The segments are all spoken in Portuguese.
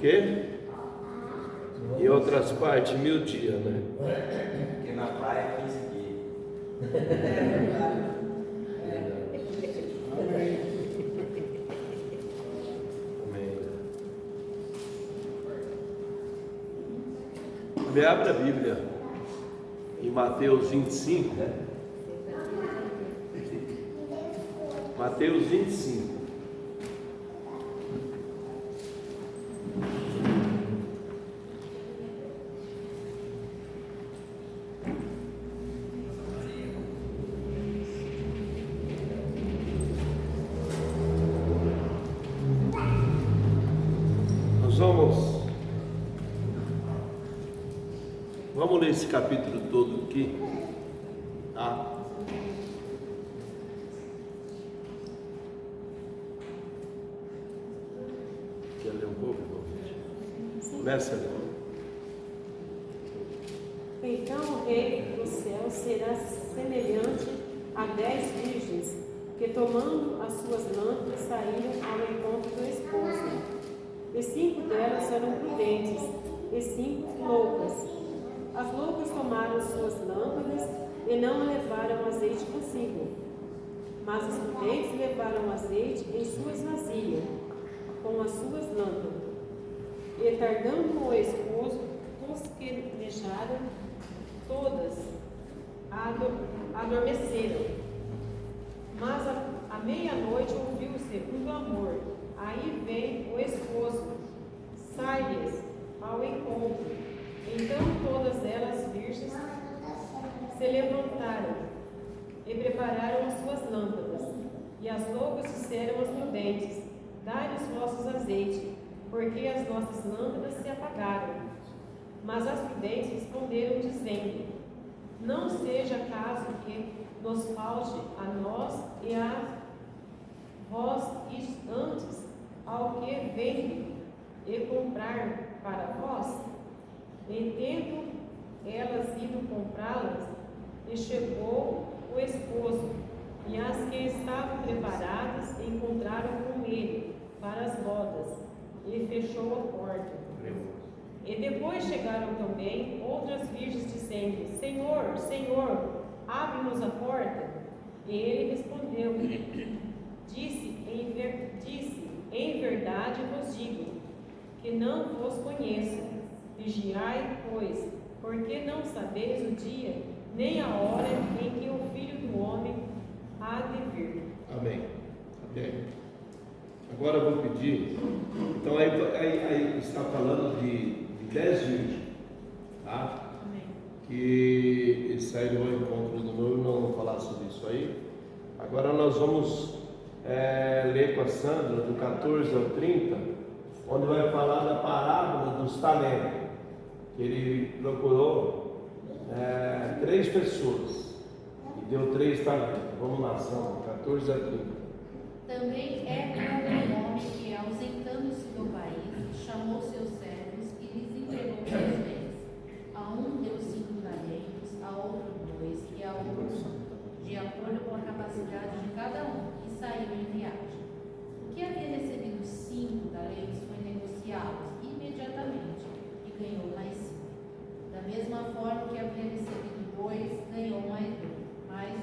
quê? Em outras partes, 1000 dias, né? Porque na praia é 15 dias. Amém. Me abre a Bíblia em Mateus 25. Mateus 25. Nós vamos ler esse capítulo todo aqui, tá? Quer ler um pouco? Começa a ler. Então o reino do céu será semelhante a 10 virgens que, tomando as suas lâmpadas, saíram ao encontro do esposo. E 5 delas eram prudentes, e 5 loucas. As loucas tomaram suas lâmpadas e não levaram azeite consigo. Mas os prudentes levaram azeite em suas vasilhas, com as suas lâmpadas. E tardando o esposo, tosquenejaram todas, adormeceram. Mas à meia-noite ouviu-se um clamor: aí vem o esposo, sai-lhes ao encontro. Então todas elas virgens se levantaram e prepararam as suas lâmpadas. E as loucas disseram aos prudentes: dai-nos vossos azeites, porque as nossas lâmpadas se apagaram. Mas as prudentes responderam, dizendo: não seja caso que nos falte a nós e a vós antes ao que vende e comprar para vós. E tendo elas ido comprá-las, e chegou o esposo, e as que estavam preparadas encontraram com ele para as bodas, e fechou a porta. E depois chegaram também outras virgens, dizendo: Senhor, Senhor, abre-nos a porta. E ele respondeu: Disse, em verdade vos digo, que não vos conheço. Vigiai, pois, porque não sabeis o dia, nem a hora em que o Filho do Homem há de vir. Amém. Amém. Agora eu vou pedir. Então aí está falando de 10 virgens, tá? Amém. Que saíram ao encontro do noivo. Não vou falar sobre isso aí. Agora nós vamos ler com a Sandra do 14 ao 30, onde vai falar da parábola dos talentos. Que ele procurou 3 pessoas e deu 3 talentos. Vamos lá, Sandra, 14 a 30. Também um homem que, ausentando-se do país, chamou seus servos e lhes entregou seus bens. A um deu 5 talentos, a outro 2 e a outro 1, de acordo com a capacidade de cada um, e saiu em viagem. O que havia recebido 5 talentos foi negociá-los imediatamente e ganhou mais 5. Da mesma forma, o que havia recebido 2 ganhou mais 2.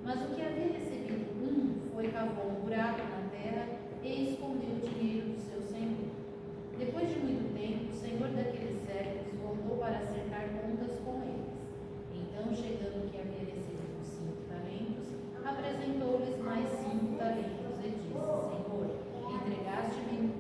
Mas o que havia recebido 1 cavou um buraco na terra e escondeu o dinheiro do seu senhor. Depois de muito tempo, o senhor daqueles servos voltou para acertar contas com eles. Então, chegando o que havia recebido 5 talentos, apresentou-lhes mais 5 talentos e disse: Senhor, entregaste-me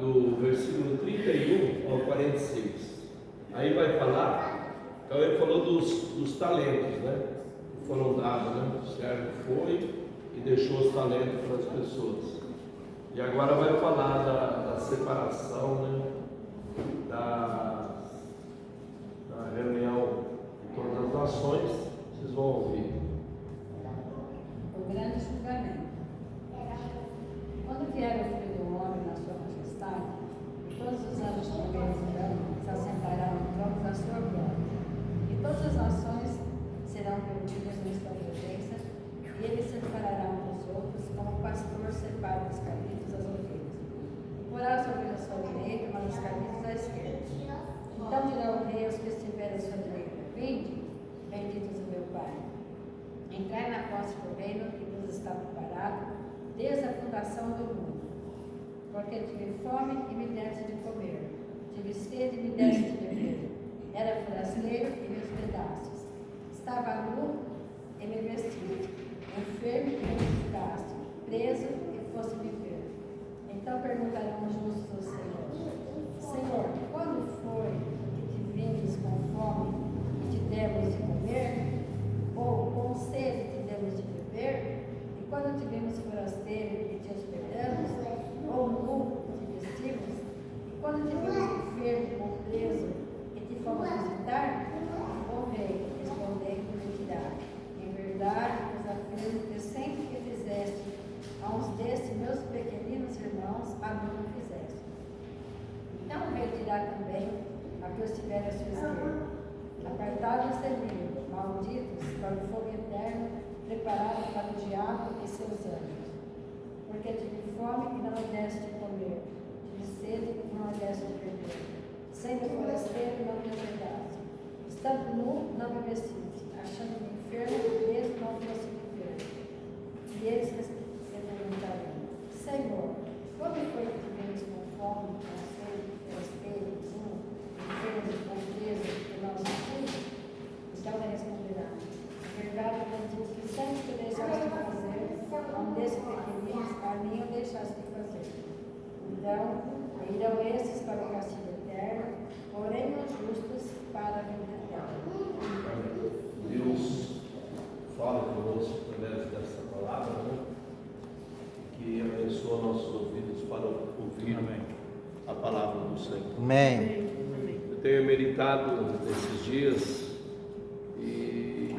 do versículo 31 ao 46. Aí vai falar, então ele falou dos talentos, né? Que foram dados, né? O servo foi e deixou os talentos para as pessoas. E agora vai falar da separação, né? Da reunião de todas as nações. Vocês vão ouvir. O grande julgamento. Quando vier o Filho do Homem na sua majestade, e todos os anos que virão se assentarão no trono da sua glória, e todas as nações serão reunidas na sua presença, e ele separará uns dos outros, como o pastor separa os cabritos das ovelhas. E porá as ovelhas à sua direita, mas os cabritos à esquerda. Então dirá o rei aos que estiverem à sua direita: Vinde, benditos do meu Pai, entrai na posse do reino que vos está preparado desde a fundação do mundo. Porque tive fome e me deste de comer, tive sede e me deste de beber, era forasteiro e me hospedaste, estava nu e me vestiste, enfermo e me visitaste, preso e fosse me ver. Então perguntarão os justos ao Senhor: Senhor, quando foi que te vimos com fome e te demos de comer? Ou com sede te demos de beber? E quando te vimos forasteiro e te hospedamos? Ou nu te vestimos? E quando te vimos enfermo ou preso e te fomos visitar? Ó rei, respondendo lhe dirá: em verdade vos afirmo que sempre que fizeste a uns destes meus pequeninos irmãos, a mim não fizeste. Então o rei dirá também a que estiver à sua esquerda: apartai-vos de mim, malditos, para o fogo eterno, preparado para o diabo e seus anjos. Porque tive fome e não me deste de comer, tive sede e não me deste de beber, sendo forasteiro não me hospedaste, estando nu não me vestiste, achando-me enfermo e preso não fosse me ver. E eles perguntarão: Senhor, quando foi que tivemos com fome, com sede, forasteiro, nu, enfermo ou preso e não nos vimos? Então ele responderá: em verdade, eu digo que sempre que deixaste de fazer um desses pequeninos, a mim o deixaste de fazer. Então, irão esses para o castigo eterno, porém os justos para a vida eterna. Deus fala conosco através dessa palavra, né? Que abençoa nossos ouvidos para ouvir a palavra do Senhor. Amém. Eu tenho meditado nesses dias e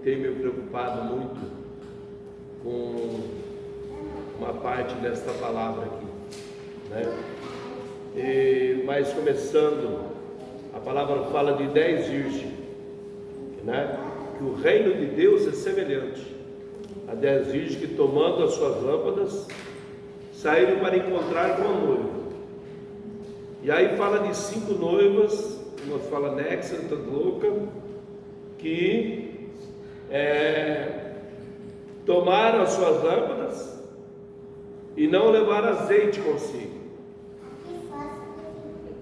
tenho me preocupado muito com uma parte desta palavra aqui, né? Mas começando, a palavra fala de 10 virgens, né? Que o reino de Deus é semelhante a 10 virgens que, tomando as suas lâmpadas, saíram para encontrar com a noiva. E aí fala de 5 noivas, uma fala Nexa, outra louca, que tomaram as suas lâmpadas e não levaram azeite consigo.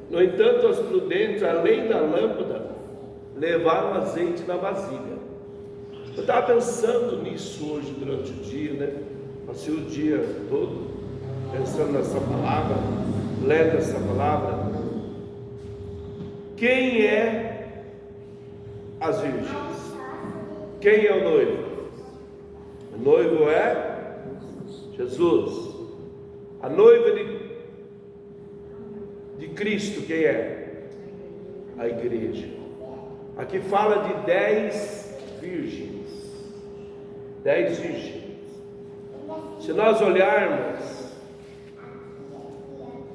No entanto, as prudentes, além da lâmpada, levaram azeite na vasilha. Eu estava pensando nisso hoje durante o dia, né? Passei o dia todo pensando nessa palavra, lendo essa palavra. Quem é as virgens? Quem é o noivo? O noivo é Jesus. A noiva de Cristo, quem é? A igreja. Aqui fala de 10 virgens. 10 virgens. Se nós olharmos,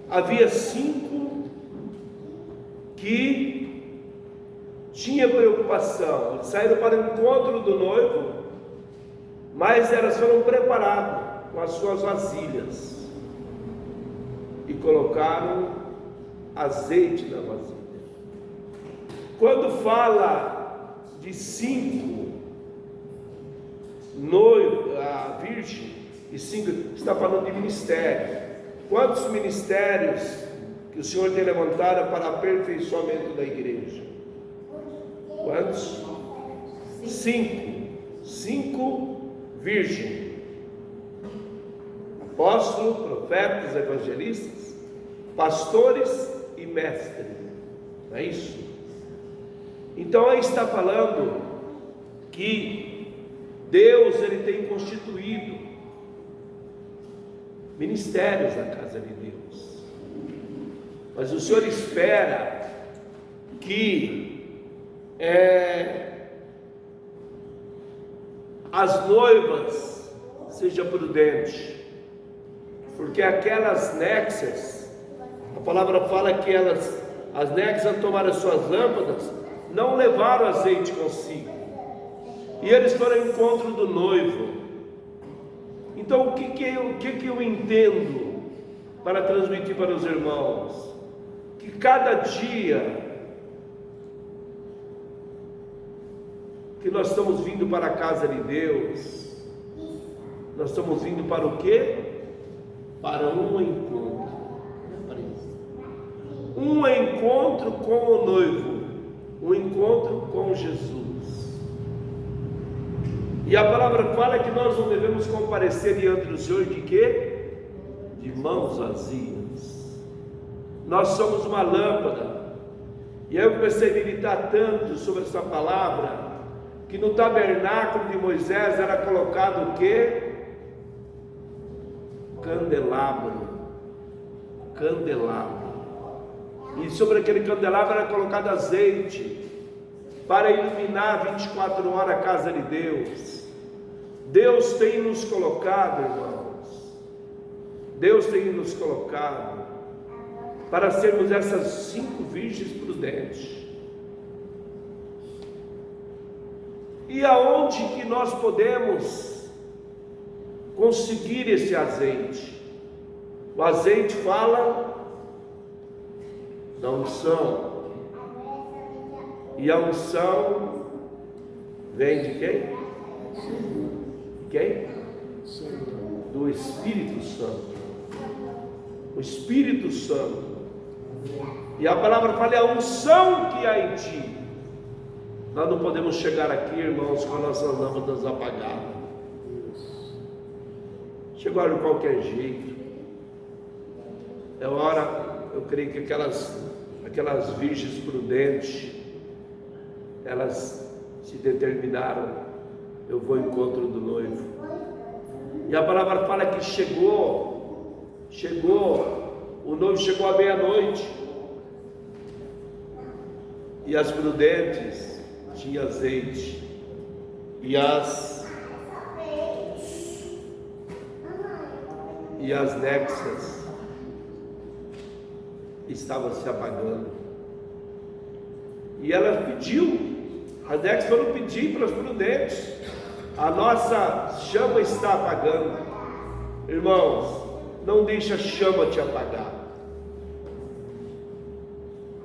havia 5 que tinham preocupação. Eles saíram para o encontro do noivo, mas elas foram preparadas com as suas vasilhas e colocaram azeite na vasilha. Quando fala de 5 noivos, a virgem, e 5, está falando de ministério. Quantos ministérios que o Senhor tem levantado para aperfeiçoamento da igreja? Quantos? 5. 5 virgens. Apóstolos, profetas, evangelistas, pastores e mestres. Não é isso? Então aí está falando que Deus, ele tem constituído ministérios na casa de Deus, mas o Senhor espera que as noivas sejam prudentes, porque aquelas néxias, a palavra fala que as néxias tomaram as suas lâmpadas, não levaram azeite consigo, e eles foram ao encontro do noivo. Então o que eu entendo para transmitir para os irmãos? Que cada dia que nós estamos vindo para a casa de Deus, nós estamos vindo para o quê? Para um encontro. Um encontro com o noivo, um encontro com Jesus. E a palavra fala que nós não devemos comparecer diante do Senhor de quê? De mãos vazias. Nós somos uma lâmpada. E aí eu comecei a meditar tanto sobre essa palavra, que no tabernáculo de Moisés era colocado o quê? Candelabro. Candelabro. E sobre aquele candelabro era colocado azeite, para iluminar 24 horas a casa de Deus. Deus tem nos colocado, irmãos, Deus tem nos colocado para sermos essas 5 virgens prudentes. E aonde que nós podemos conseguir esse azeite? O azeite fala da unção, e a unção vem de quem? Quem? Do Espírito Santo. O Espírito Santo. E a palavra fala, é a unção que há em ti. Nós não podemos chegar aqui, irmãos, com as nossas lâmpadas apagadas. Chegar de qualquer jeito. É hora, eu creio que aquelas virgens prudentes, elas se determinaram, eu vou ao encontro do noivo. E a palavra fala que o noivo chegou à meia-noite, e as prudentes tinham azeite, e as néxias estavam se apagando. E ela pediu, as néxias foram pedir para os prudentes: a nossa chama está apagando. Irmãos, não deixa a chama te apagar.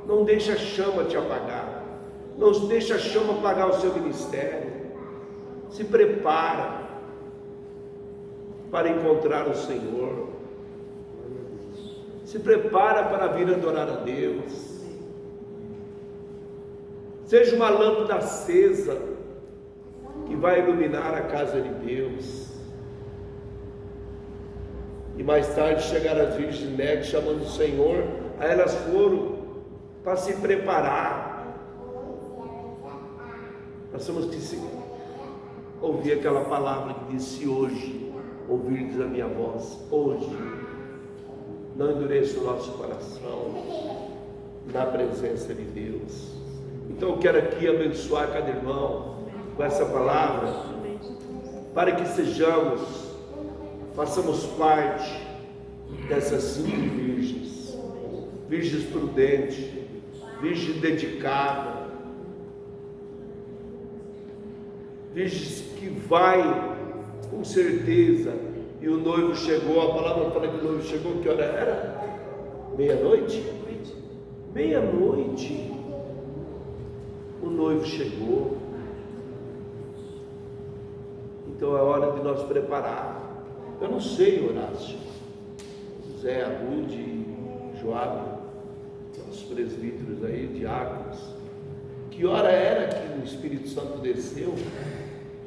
Não deixa a chama te apagar. Não deixa a chama apagar o seu ministério. Se prepara para encontrar o Senhor. Se prepara para vir adorar a Deus. Seja uma lâmpada acesa que vai iluminar a casa de Deus. E mais tarde chegaram as virgens nécias chamando o Senhor. Aí elas foram para se preparar. Nós temos que ouvir aquela palavra que disse: hoje ouvirdes a minha voz. Hoje não endureça o nosso coração na presença de Deus. Então eu quero aqui abençoar cada irmão com essa palavra, para que façamos parte dessas 5 virgens, virgens prudentes, virgens dedicadas, virgens que vai com certeza. E o noivo chegou, a palavra fala que o noivo chegou, que hora era? Meia-noite? Meia-noite. O noivo chegou. Então é hora de nós preparar. Eu não sei, Horácio, Zé, Abude, Joabe, os presbíteros aí, diáconos, que hora era que o Espírito Santo desceu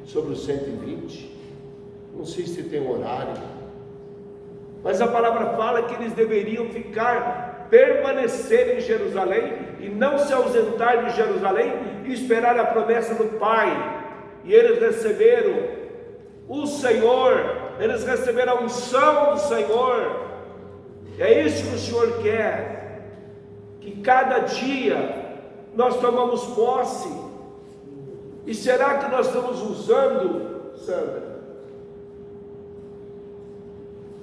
sobre os 120? Não sei se tem um horário, mas a palavra fala que eles deveriam ficar permanecer em Jerusalém e não se ausentar de Jerusalém e esperar a promessa do Pai. E eles receberam o Senhor, eles receberam a unção do Senhor. É isso que o Senhor quer, que cada dia nós tomamos posse. E será que nós estamos usando, Sandra?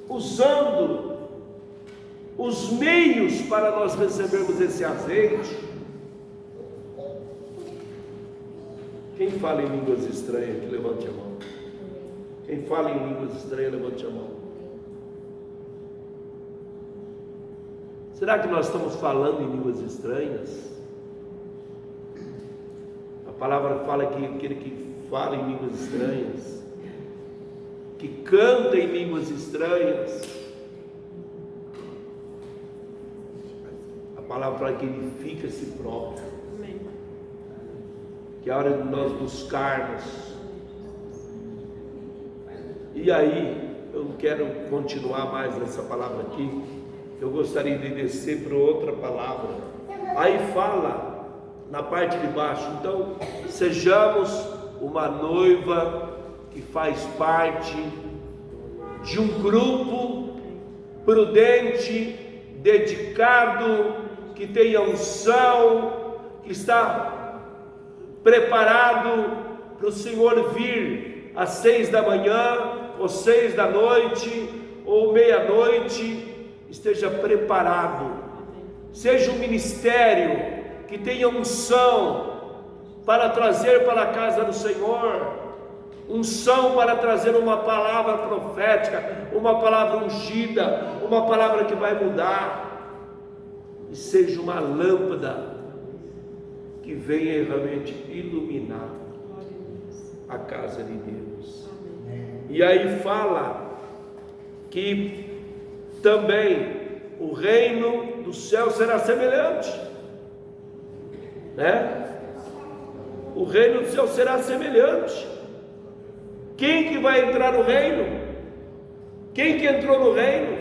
Usando os meios para nós recebermos esse azeite? Quem fala em línguas estranhas, que levante a mão. Quem fala em línguas estranhas, levante a mão. Será que nós estamos falando em línguas estranhas? A palavra fala que aquele que fala em línguas estranhas, que canta em línguas estranhas, a palavra fala que edifica a si próprio. Que é a hora de nós buscarmos. E aí, eu não quero continuar mais nessa palavra aqui, eu gostaria de descer para outra palavra. Aí fala na parte de baixo, então sejamos uma noiva que faz parte de um grupo prudente, dedicado, que tenha unção, que está preparado para o Senhor vir às 6 da manhã, ou 6 da noite, ou meia-noite. Esteja preparado. Seja um ministério que tenha unção para trazer para a casa do Senhor, unção para trazer uma palavra profética, uma palavra ungida, uma palavra que vai mudar, e seja uma lâmpada que venha realmente iluminar a casa de Deus. E aí fala que também o reino do céu será semelhante, né? O reino do céu será semelhante. Quem que vai entrar no reino? Quem que entrou no reino?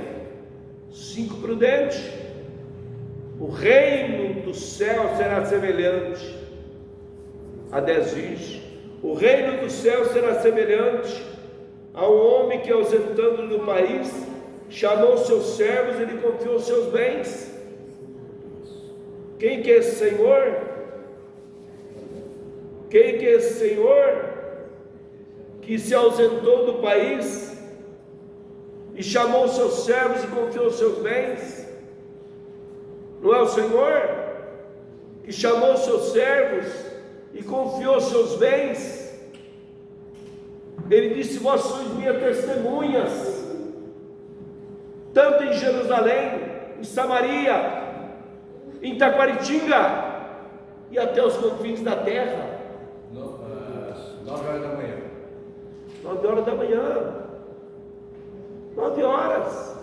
5 prudentes. O reino do céu será semelhante a 10 virgens. O reino do céu será semelhante ao homem que, ausentando do país, chamou seus servos e lhe confiou seus bens. Quem que é esse Senhor? Quem que é esse Senhor que se ausentou do país e chamou seus servos e confiou seus bens? Não é o Senhor que chamou seus servos e confiou seus bens? Ele disse: vós sois minhas testemunhas, tanto em Jerusalém, em Samaria, em Taquaritinga e até os confins da terra. 9 horas da manhã. 9 horas da manhã. 9 horas.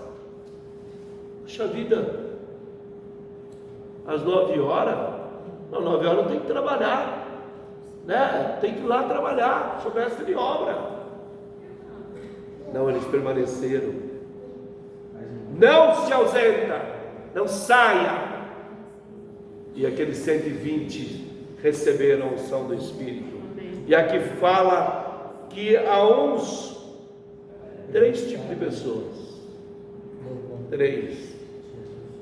Puxa vida. Às 9 horas? Não, 9 horas tem que trabalhar, né? Tem que ir lá trabalhar. Sou mestre de obra. Não, eles permaneceram. Não se ausenta, não saia. E aqueles 120 receberam a unção do Espírito. E aqui fala que há uns 3 tipos de pessoas. 3.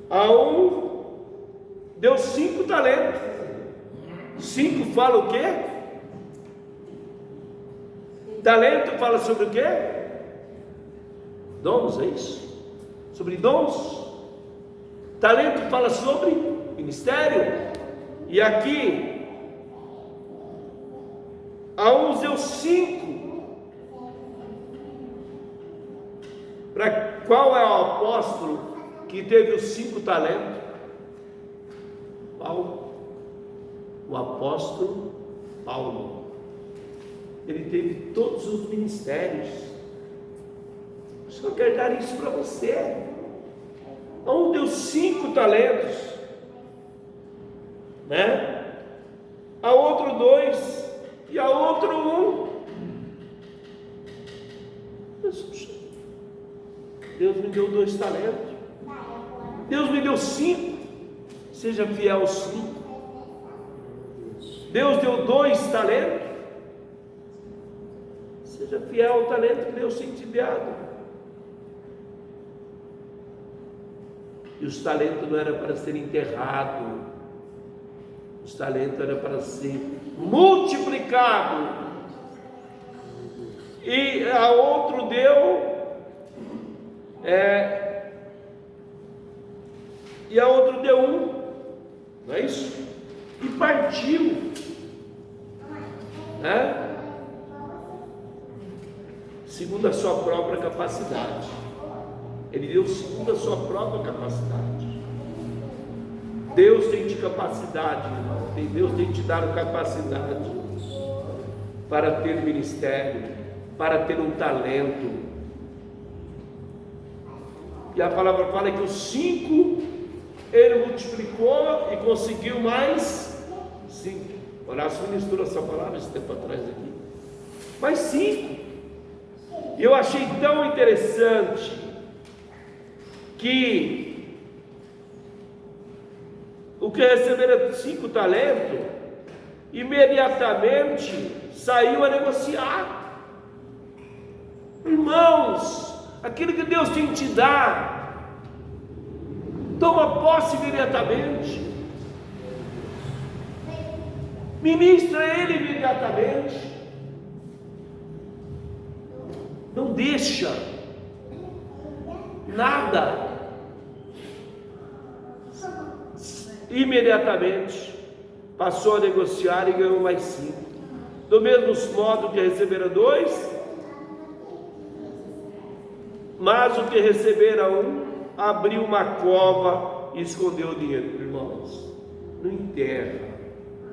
A um deu 5 talentos. 5 fala o quê? Talento fala sobre o quê? Dons, é isso? Sobre dons. Talento fala sobre ministério. E aqui a uns deu 5. Para qual é o apóstolo que teve os 5 talentos? Paulo. O apóstolo Paulo. Ele teve todos os ministérios. O Senhor quer dar isso para você. A um deu 5 talentos, né? A outro 2 e a outro 1. Deus me deu 2 talentos. Deus me deu 5. Seja fiel sim. Deus deu 2 talentos. Seja fiel ao talento que Deus tem te dado. E os talentos não eram para ser enterrado. Os talentos eram para ser multiplicado. E a outro deu, e a outro deu 1, não é isso? E partiu, né? Segundo a sua própria capacidade. Ele deu segundo a sua própria capacidade. Deus tem de capacidade, irmão. Deus tem te dado capacidade para ter ministério, para ter um talento. E a palavra fala que os 5 ele multiplicou e conseguiu mais 5. Horácio ministrou essa palavra esse tempo atrás aqui. Mais 5. E eu achei tão interessante que o que receberam 5 talentos, imediatamente saiu a negociar. Irmãos, aquilo que Deus tem te dar, toma posse imediatamente, ministra ele imediatamente, não deixa nada. Imediatamente passou a negociar e ganhou mais 5. Do mesmo modo que receberam 2, mas o que recebera 1, abriu uma cova e escondeu o dinheiro. Irmãos, não enterra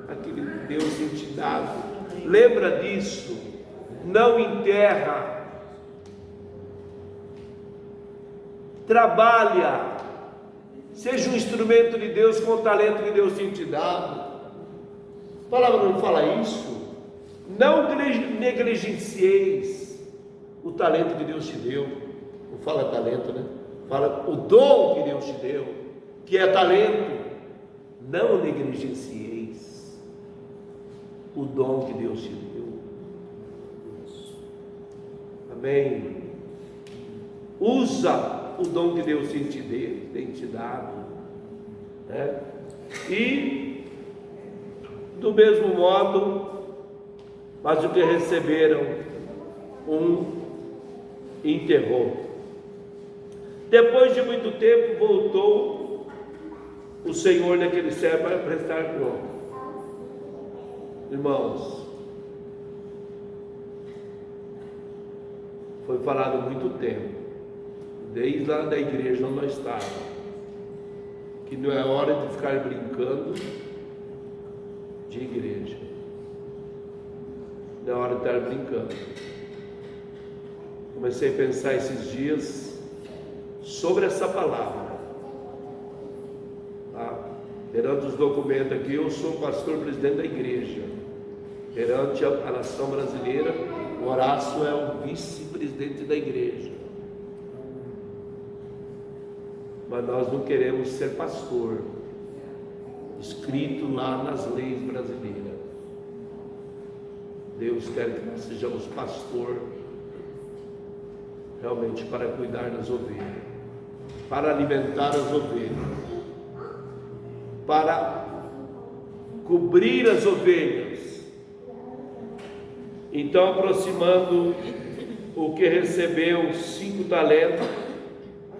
aquilo que Deus tem te dado. Lembra disso. Não enterra. Trabalha. Seja um instrumento de Deus com o talento que Deus tem te dado. A palavra não fala isso. Não negligencieis o talento que Deus te deu. Não fala talento, né? Fala o dom que Deus te deu, que é talento. Não negligencieis o dom que Deus te deu. Amém? Usa o dom que Deus tem te dado, né? E do mesmo modo, mas o que receberam, 1 enterrou. Depois de muito tempo voltou o Senhor daquele servo para prestar conta. Irmãos, foi falado muito tempo, desde lá da igreja onde nós estávamos, que não é hora de ficar brincando de igreja, não é hora de estar brincando. Comecei a pensar esses dias sobre essa palavra, tá? Perante os documentos aqui, eu sou pastor presidente da igreja. Perante a nação brasileira, o Horácio é o vice-presidente da igreja. Mas nós não queremos ser pastor, escrito lá nas leis brasileiras. Deus quer que nós sejamos pastor, realmente para cuidar das ovelhas, para alimentar as ovelhas, para cobrir as ovelhas. Então, aproximando o que recebeu 5 talentos,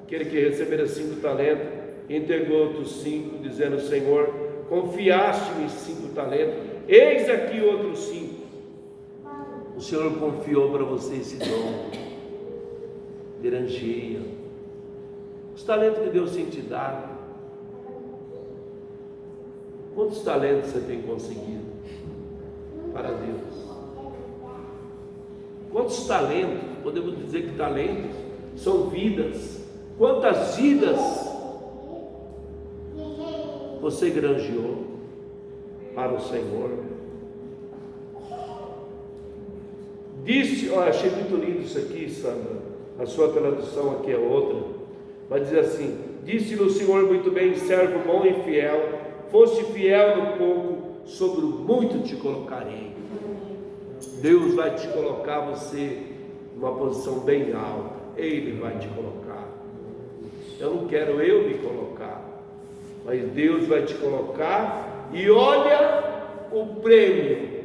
aquele que recebera 5 talentos, entregou outros 5, dizendo: Senhor, confiaste-me 5 talentos, eis aqui outros 5. O Senhor confiou para você esse dom. Granjeia os talentos que Deus tem te dado. Quantos talentos você tem conseguido para Deus? Quantos talentos? Podemos dizer que talentos são vidas. Quantas vidas você granjeou para o Senhor? Disse, achei muito lindo isso aqui, Sandra. A sua tradução aqui é outra, mas diz assim: Disse-lhe o Senhor: muito bem, servo bom e fiel, foste fiel no pouco, sobre o muito te colocarei. Deus vai te colocar você numa posição bem alta, Ele vai te colocar. Eu não quero eu me colocar, mas Deus vai te colocar. E olha o prêmio,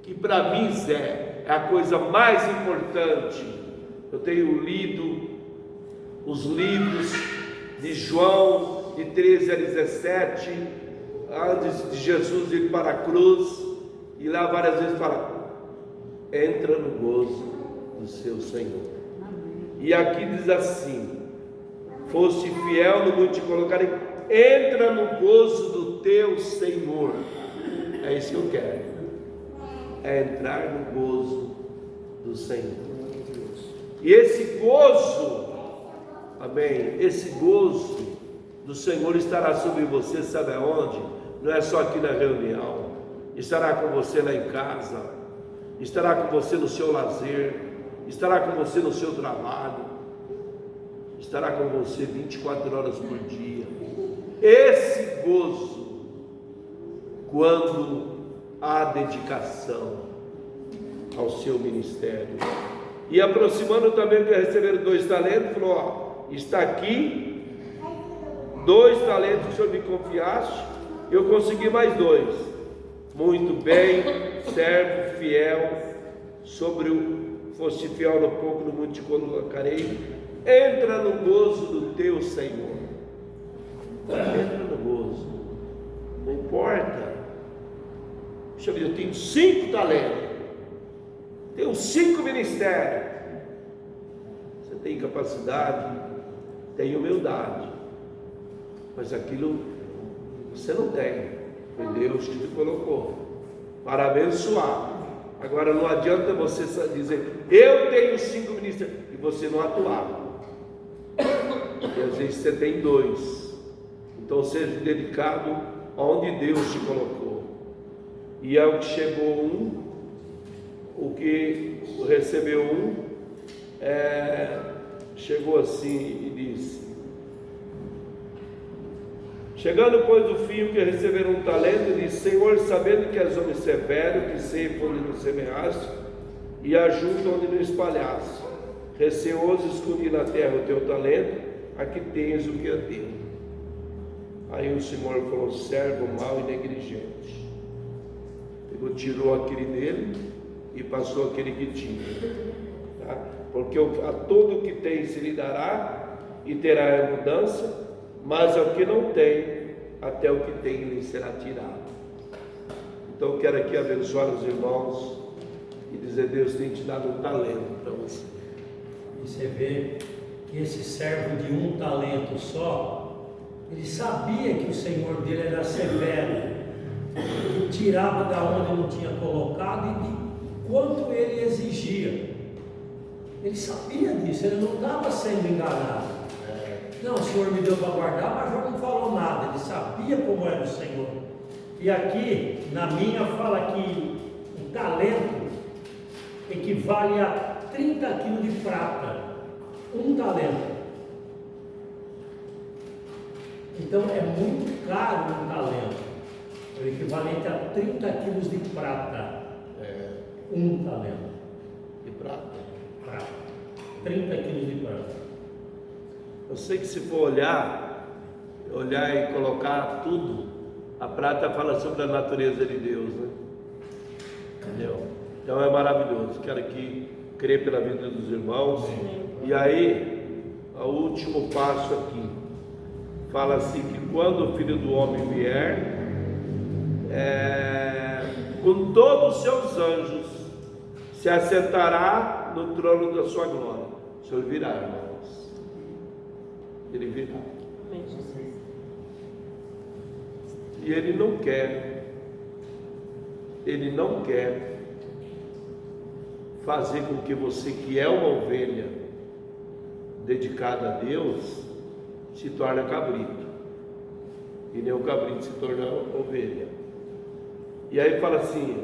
que para mim é a coisa mais importante. Eu tenho lido os livros de João, de 13 a 17, antes de Jesus ir para a cruz, e lá várias vezes fala: entra no gozo do seu Senhor. E aqui diz assim: foste fiel no muito te colocarei, entra no gozo do teu Senhor. É isso que eu quero, é entrar no gozo do Senhor. E esse gozo, amém, esse gozo do Senhor estará sobre você, sabe aonde? Não é só aqui na reunião, estará com você lá em casa, estará com você no seu lazer, estará com você no seu trabalho, estará com você 24 horas por dia. Esse gozo, quando há dedicação ao seu ministério. E aproximando também que receberam 2 talentos, falou: ó, está aqui 2 talentos que o Senhor me confiaste, eu consegui mais 2. Muito bem, servo fiel, foste fiel no pouco, no muito te colocarei, entra no gozo do teu Senhor. Entra no gozo, não importa. Deixa eu ver, eu tenho 5 talentos, tenho 5 ministérios. Você tem capacidade, tem humildade, mas aquilo você não tem, foi Deus que te colocou para abençoar. Agora não adianta você dizer: eu tenho 5 ministérios, e você não atuar. E às vezes você tem 2. Então seja dedicado aonde Deus te colocou. E ao que chegou o que recebeu chegou assim e disse: chegando pois o filho que receberam um talento, disse: Senhor, sabendo que és homem severo, que ceifa onde não semeaste e ajunta onde não espalhaste, receoso escondi na terra o teu talento, aqui tens o que é teu. Aí o Senhor falou: servo mau e negligente. Ele tirou aquele dele e passou aquele que tinha, tá? Porque a todo o que tem se lhe dará e terá abundância, mas ao que não tem, até o que tem lhe será tirado. Então eu quero aqui abençoar os irmãos e dizer: Deus tem te dado um talento para você. E você vê que esse servo de um talento só, ele sabia que o Senhor dele era severo, que tirava da onde não tinha colocado e de quanto ele exigia. Ele sabia disso, ele não estava sendo enganado. Não, o Senhor me deu para guardar, mas já não falou nada. Ele sabia como era o Senhor. E aqui, na minha, fala que um talento equivale a 30 quilos de prata. Um talento. Então é muito caro um talento. É o equivalente a 30 quilos de prata. Um talento. De prata? Prata. 30 quilos de prata. Eu sei que se for olhar e colocar tudo, a prata fala sobre a natureza de Deus, né? Entendeu? Então é maravilhoso. Quero aqui crer pela vida dos irmãos. E aí, o último passo aqui, fala assim que quando o Filho do Homem vier, com todos os seus anjos, se assentará no trono da sua glória. O Senhor virá, irmãos. Ele virá. E Ele não quer fazer com que você, que é uma ovelha dedicada a Deus, se torne cabrito, e nem o cabrito se torna ovelha. E aí fala assim: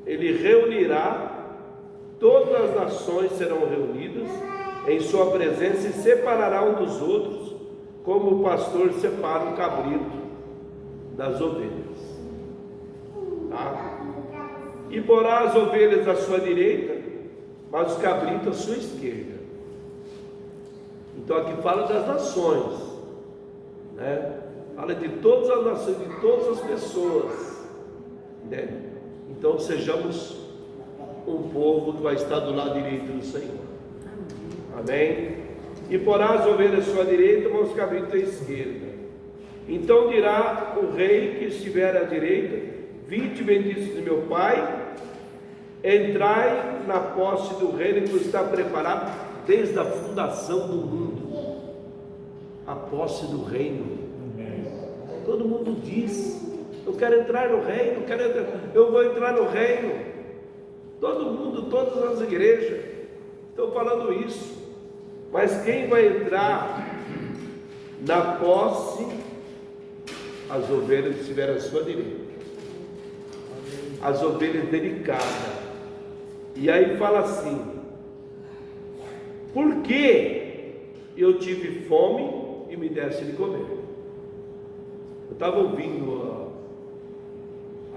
Ele reunirá, todas as nações serão reunidas em sua presença e separará um dos outros, como o pastor separa o cabrito das ovelhas. Tá? E porá as ovelhas à sua direita, mas os cabritos à sua esquerda. Então aqui fala das nações, né? Fala de todas as nações, de todas as pessoas, né? Então sejamos um povo que vai estar do lado direito do Senhor. Amém? E porá as ovelhas à sua direita, mas os cabritos à esquerda. Então dirá o rei que estiver à direita: vinde, benditos de meu Pai, entrai na posse do reino que está preparado desde a fundação do mundo. A posse do reino. Todo mundo diz: eu quero entrar no reino, eu vou entrar no reino. Todo mundo, todas as igrejas estão falando isso. Mas quem vai entrar na posse? As ovelhas que estiverem à sua direita, as ovelhas delicadas. E aí fala assim: por que eu tive fome e me deste de comer? Eu estava ouvindo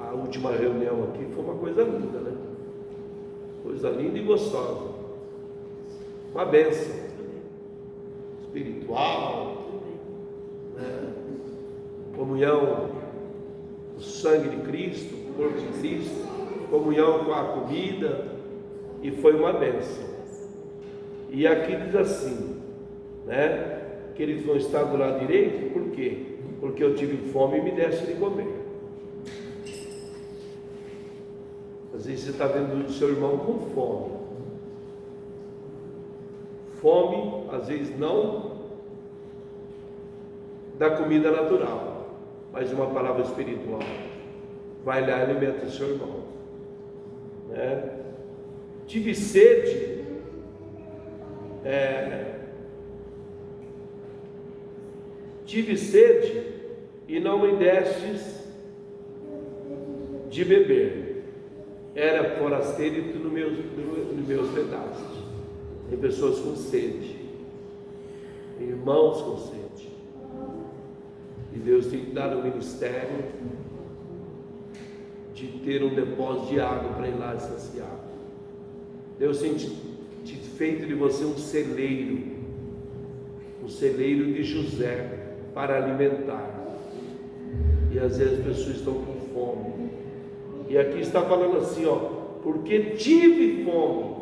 a última reunião aqui, foi uma coisa linda, né? Coisa linda e gostosa, uma bênção espiritual, né? Comunhão, o sangue de Cristo, o corpo de Cristo, comunhão com a comida, e foi uma bênção. E aqui diz assim, né, que eles vão estar do lado direito. Por quê? Porque eu tive fome e me deste de comer. Às vezes você está vendo o seu irmão com fome. Fome, às vezes não da comida natural, mas uma palavra espiritual. Vai lá e alimenta o seu irmão, né? Tive sede, tive sede e não me destes de beber. Era forasteiro e tu no meu hospedaste. Tem pessoas com sede, irmãos com sede, e Deus tem que dar o ministério de ter um depósito de água para ir lá saciar. Deus tem feito de você um celeiro de José para alimentar. E às vezes as pessoas estão com fome. E aqui está falando assim, ó, porque tive fome,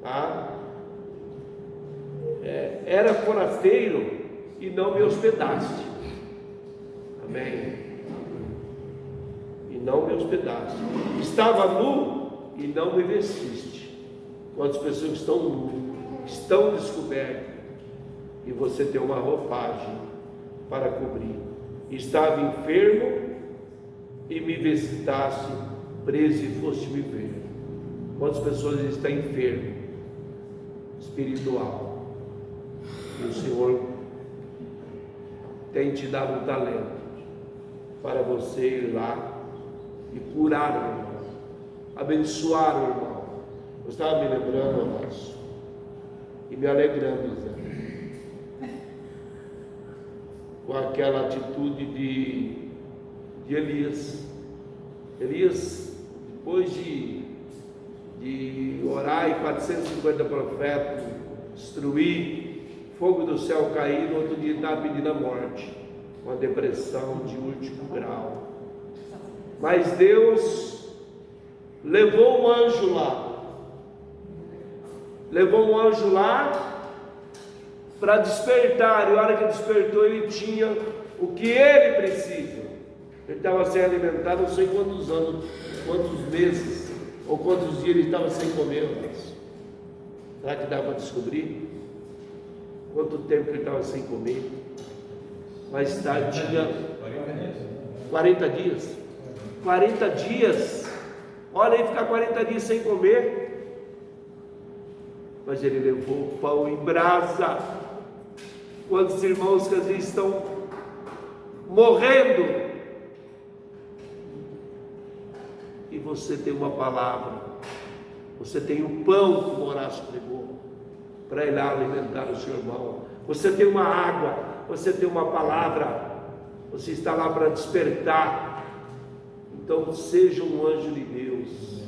tá? Era forasteiro e não me hospedaste. Amém? E não me hospedaste. Estava nu e não me vestiste. Quantas pessoas estão nu, estão descobertas, e você tem uma roupagem para cobrir. Estava enfermo e me visitaste, preso e foste me ver. Quantas pessoas estão enfermas, espiritual, e o Senhor tem te dado um talento para você ir lá e curar o irmão, abençoar o irmão. Eu estava me lembrando, irmãos, e me alegrando, Zé, com aquela atitude de Elias. Elias, depois de orar e 450 profetas, destruir, fogo do céu cair, no outro dia estava pedindo a morte, uma depressão de último grau. Mas Deus levou um anjo lá, para despertar, e a hora que despertou, ele tinha o que ele precisa. Ele estava sem alimentar, não sei quantos anos, quantos meses, ou quantos dias ele estava sem comer. Será que dá para descobrir quanto tempo ele estava sem comer? Mais tarde tinha 40 dias. 40 dias. Olha aí, ficar 40 dias sem comer. Mas ele levou o pão em brasa. Quantos irmãos que às vezes estão morrendo, e você tem uma palavra, você tem um pão que o Horácio pregou para ir lá alimentar o seu irmão, você tem uma água, você tem uma palavra, você está lá para despertar. Então seja um anjo de Deus,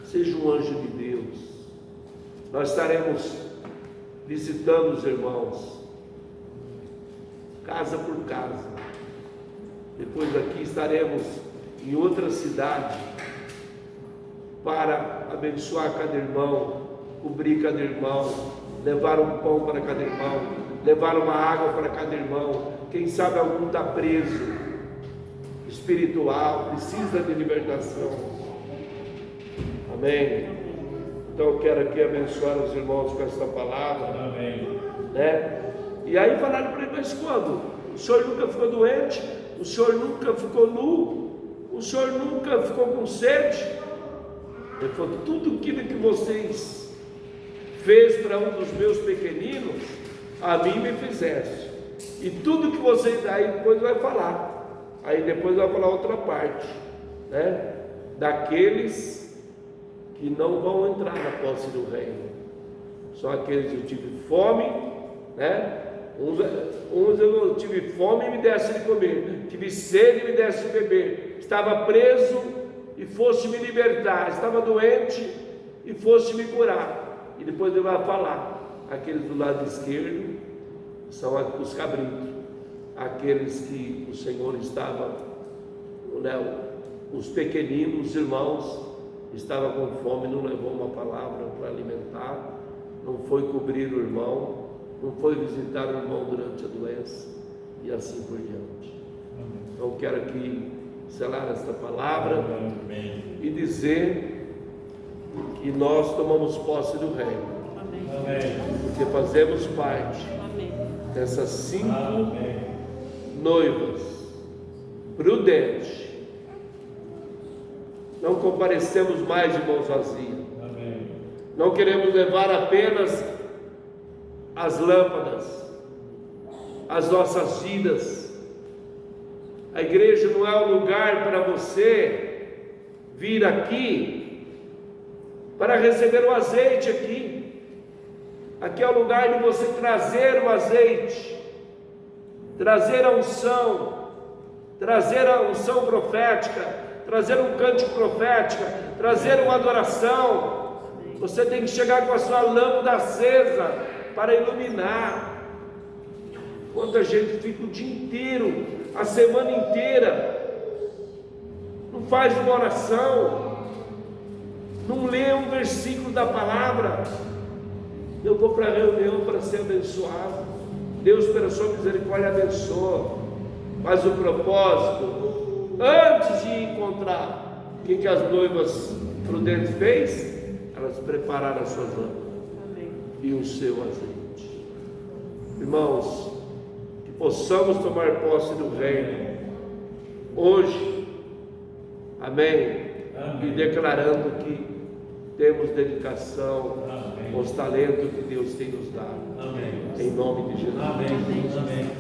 seja um anjo de Deus. Nós estaremos visitando os irmãos, casa por casa. Depois daqui estaremos em outra cidade para abençoar cada irmão, cobrir cada irmão, levar um pão para cada irmão, levar uma água para cada irmão. Quem sabe algum está preso, espiritual, precisa de libertação. Amém? Então eu quero aqui abençoar os irmãos com esta palavra. Amém. Né? E aí falaram para ele: mas quando? O senhor nunca ficou doente? O senhor nunca ficou nu? O senhor nunca ficou com sede? Ele falou: tudo aquilo que vocês fez para um dos meus pequeninos, a mim me fizeste. E tudo que vocês, aí depois vai falar, aí depois vai falar outra parte, né? Daqueles que não vão entrar na posse do reino, são aqueles que eu tive fome, né? Uns eu não tive fome e me desse de comer, tive sede e me desse de beber, estava preso e fosse me libertar, estava doente e fosse me curar. E depois ele vai falar: aqueles do lado esquerdo são os cabritos, aqueles que o Senhor estava, né, os pequeninos, os irmãos, estavam com fome, não levou uma palavra para alimentar, não foi cobrir o irmão, não foi visitar o irmão durante a doença, e assim por diante. Então quero aqui selar esta palavra e dizer que nós tomamos posse do reino, porque fazemos parte dessas 5 noivas prudentes. Não comparecemos mais de mãos vazias. Não queremos levar apenas as lâmpadas, as nossas vidas. A igreja não é um lugar para você vir aqui para receber o azeite aqui. Aqui é o lugar de você trazer o azeite, trazer a unção profética, trazer um cântico profético, trazer uma adoração. Você tem que chegar com a sua lâmpada acesa para iluminar. Quanta gente fica o dia inteiro, a semana inteira, não faz uma oração, não lê um versículo da palavra. Eu vou para a reunião para ser abençoado. Deus, pela sua misericórdia, abençoa. Mas o propósito, antes de encontrar, o que as noivas prudentes fez? Elas prepararam as suas lâmpadas e o seu azeite. Irmãos, que possamos tomar posse do reino hoje, amém? E declarando que temos dedicação aos talentos que Deus tem nos dado. Amém. Em nome de Jesus. Amém. Amém.